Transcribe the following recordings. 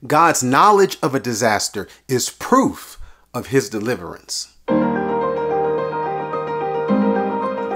God's knowledge of a disaster is proof of his deliverance.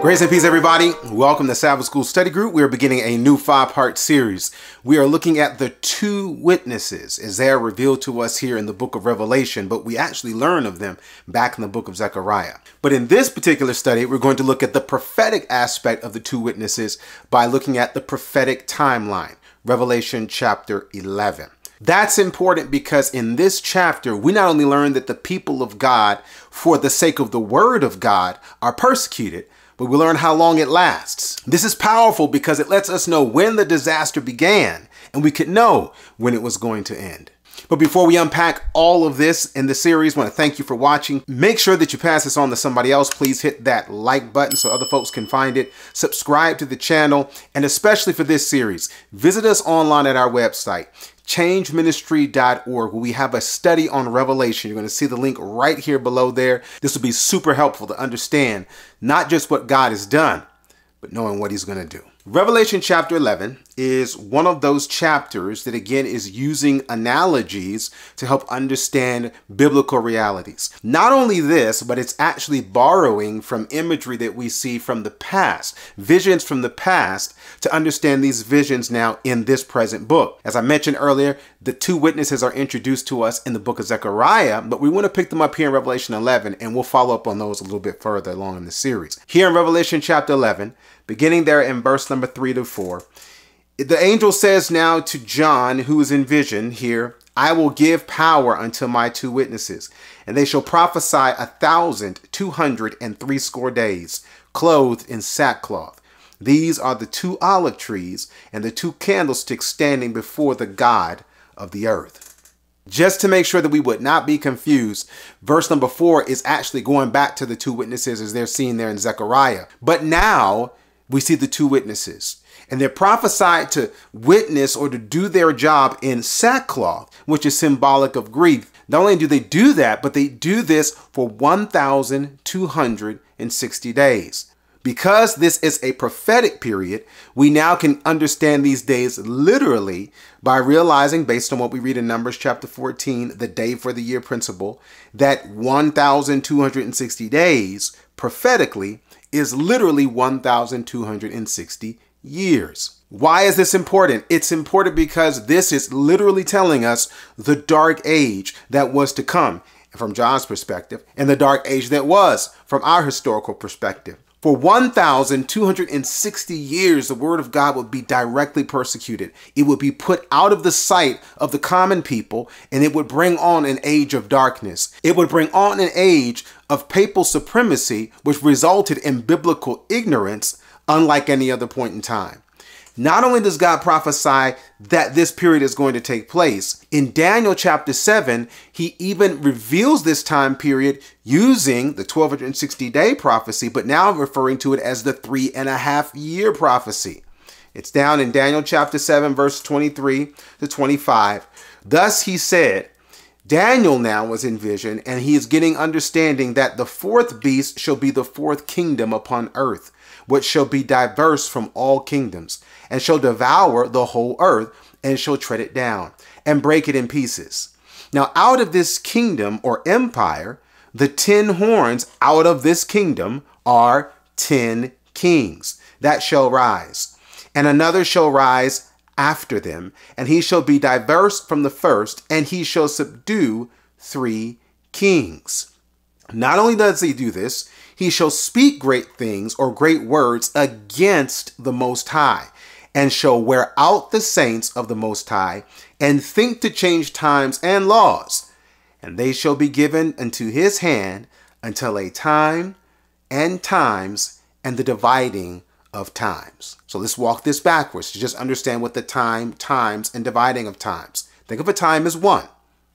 Grace and peace, everybody. Welcome to Sabbath School Study Group. We are beginning a new 5-part series. We are looking at the two witnesses as they are revealed to us here in the book of Revelation, but we actually learn of them back in the book of Zechariah. But in this particular study, we're going to look at the prophetic aspect of the two witnesses by looking at the prophetic timeline, Revelation chapter 11. That's important because in this chapter, we not only learn that the people of God, for the sake of the word of God, are persecuted, but we learn how long it lasts. This is powerful because it lets us know when the disaster began, and we could know when it was going to end. But before we unpack all of this in the series, I want to thank you for watching. Make sure that you pass this on to somebody else. Please hit that like button so other folks can find it. Subscribe to the channel, and especially for this series, visit us online at our website, changeministry.org, where we have a study on Revelation. You're going to see the link right here below there. This will be super helpful to understand not just what God has done, but knowing what he's going to do. Revelation chapter 11 is one of those chapters that, again, is using analogies to help understand biblical realities. Not only this, but it's actually borrowing from imagery that we see from the past, visions from the past, to understand these visions now in this present book. As I mentioned earlier, the two witnesses are introduced to us in the book of Zechariah, but we want to pick them up here in Revelation 11, and we'll follow up on those a little bit further along in the series. Here in Revelation chapter 11, beginning there in verse number 3 to 4, the angel says now to John, who is in vision here, I will give power unto my two witnesses, and they shall prophesy 1,260 days, clothed in sackcloth. These are the two olive trees and the two candlesticks standing before the God of the earth. Just to make sure that we would not be confused, verse number 4 is actually going back to the two witnesses as they're seen there in Zechariah. But now we see the two witnesses, and they're prophesied to witness or to do their job in sackcloth, which is symbolic of grief. Not only do they do that, but they do this for 1,260 days. Because this is a prophetic period, we now can understand these days literally by realizing, based on what we read in Numbers chapter 14, the day for the year principle, that 1,260 days prophetically is literally 1,260 years. Why is this important? It's important because this is literally telling us the dark age that was to come from John's perspective, and the dark age that was from our historical perspective. For 1,260 years, the word of God would be directly persecuted. It would be put out of the sight of the common people, and it would bring on an age of darkness. It would bring on an age of papal supremacy, which resulted in biblical ignorance, unlike any other point in time. Not only does God prophesy that this period is going to take place, in Daniel chapter 7, he even reveals this time period using the 1260-day prophecy, but now referring to it as the 3.5-year prophecy. It's down in Daniel chapter 7, verse 23 to 25. Thus he said, Daniel now was in vision, and he is getting understanding that the fourth beast shall be the fourth kingdom upon earth, which shall be diverse from all kingdoms, and shall devour the whole earth, and shall tread it down, and break it in pieces. Now out of this kingdom or empire, the 10 horns out of this kingdom are 10 kings that shall rise, and another shall rise after them, and he shall be diverse from the first, and he shall subdue 3 kings. Not only does he do this, he shall speak great things or great words against the Most High, and shall wear out the saints of the Most High, and think to change times and laws. And they shall be given into his hand until a time and times and the dividing of times. So let's walk this backwards to just understand what the time, times, and dividing of times. Think of a time as one.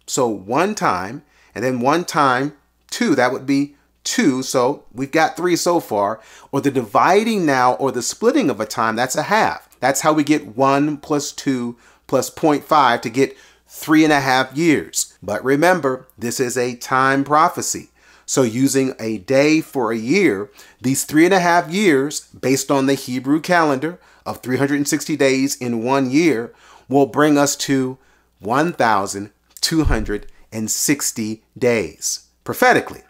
So one time, and then one time, two. That would be 2. So we've got 3 so far. Or the dividing now, or the splitting of a time, that's a half. That's how we get 1 plus 2 plus 0.5 to get 3.5 years. But remember, this is a time prophecy. So using a day for a year, these 3.5 years, based on the Hebrew calendar of 360 days in 1 year, will bring us to 1,260 days. Prophetically,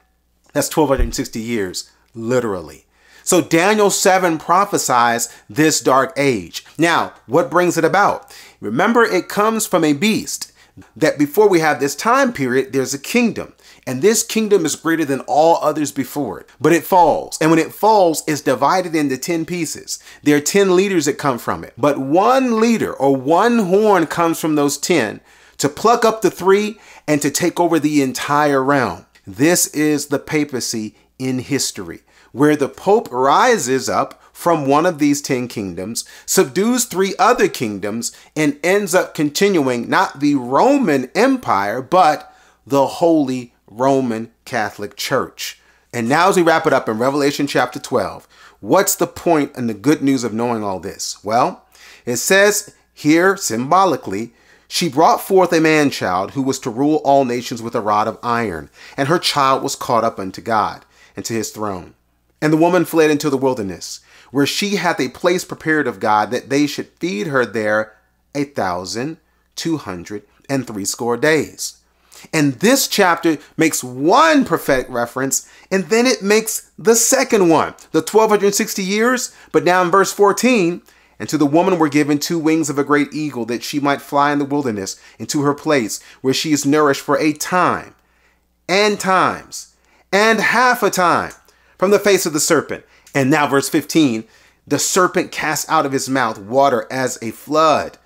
that's 1,260 years, literally. So Daniel 7 prophesies this dark age. Now, what brings it about? Remember, it comes from a beast. That before we have this time period, there's a kingdom. And this kingdom is greater than all others before it. But it falls. And when it falls, it's divided into 10 pieces. There are 10 leaders that come from it. But one leader or one horn comes from those 10 to pluck up the 3 and to take over the entire realm. This is the papacy in history, where the Pope rises up from one of these 10 kingdoms, subdues 3 other kingdoms, and ends up continuing not the Roman Empire, but the Holy Roman Catholic Church. And now as we wrap it up in Revelation chapter 12, what's the point and the good news of knowing all this? Well, it says here symbolically, she brought forth a man-child who was to rule all nations with a rod of iron, and her child was caught up unto God and to his throne. And the woman fled into the wilderness, where she hath a place prepared of God, that they should feed her there 1,260 days. And this chapter makes one prophetic reference, and then it makes the second one, the 1,260 years. But now in verse 14, and to the woman were given 2 wings of a great eagle, that she might fly in the wilderness into her place, where she is nourished for a time, and times, and half a time, from the face of the serpent. And now verse 15, the serpent cast out of his mouth water as a flood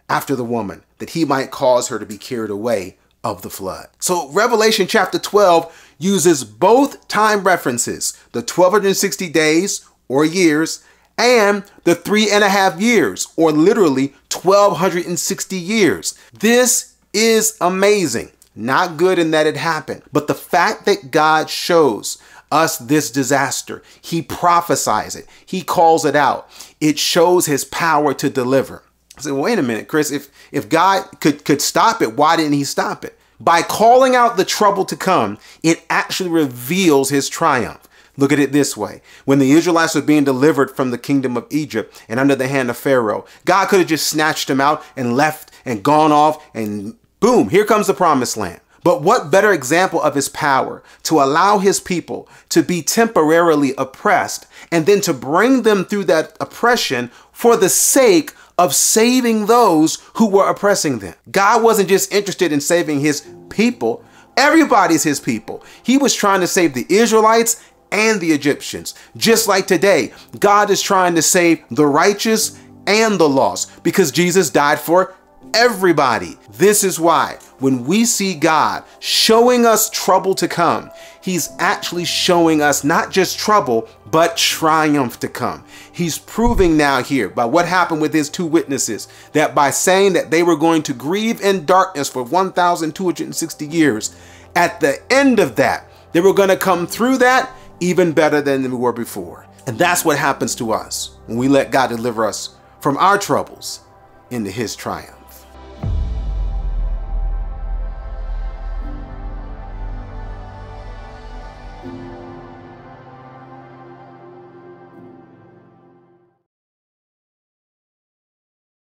after the woman, that he might cause her to be carried away of the flood. So Revelation chapter 12 uses both time references, the 1,260 days or years, and the 3.5 years, or literally 1,260 years. This is amazing. Not good in that it happened, but the fact that God shows us this disaster, he prophesies it, he calls it out, it shows his power to deliver. I said, wait a minute, Chris, if God could stop it, why didn't he stop it? By calling out the trouble to come, it actually reveals his triumph. Look at it this way. When the Israelites were being delivered from the kingdom of Egypt and under the hand of Pharaoh, God could have just snatched them out and left and gone off, and boom, here comes the promised land. But what better example of his power to allow his people to be temporarily oppressed and then to bring them through that oppression for the sake of saving those who were oppressing them. God wasn't just interested in saving his people. Everybody's his people. He was trying to save the Israelites and the Egyptians. Just like today, God is trying to save the righteous and the lost, because Jesus died for everybody. This is why when we see God showing us trouble to come, he's actually showing us not just trouble, but triumph to come. He's proving now here by what happened with his 2 witnesses, that by saying that they were going to grieve in darkness for 1,260 years, at the end of that, they were going to come through that even better than we were before. And that's what happens to us when we let God deliver us from our troubles into his triumph.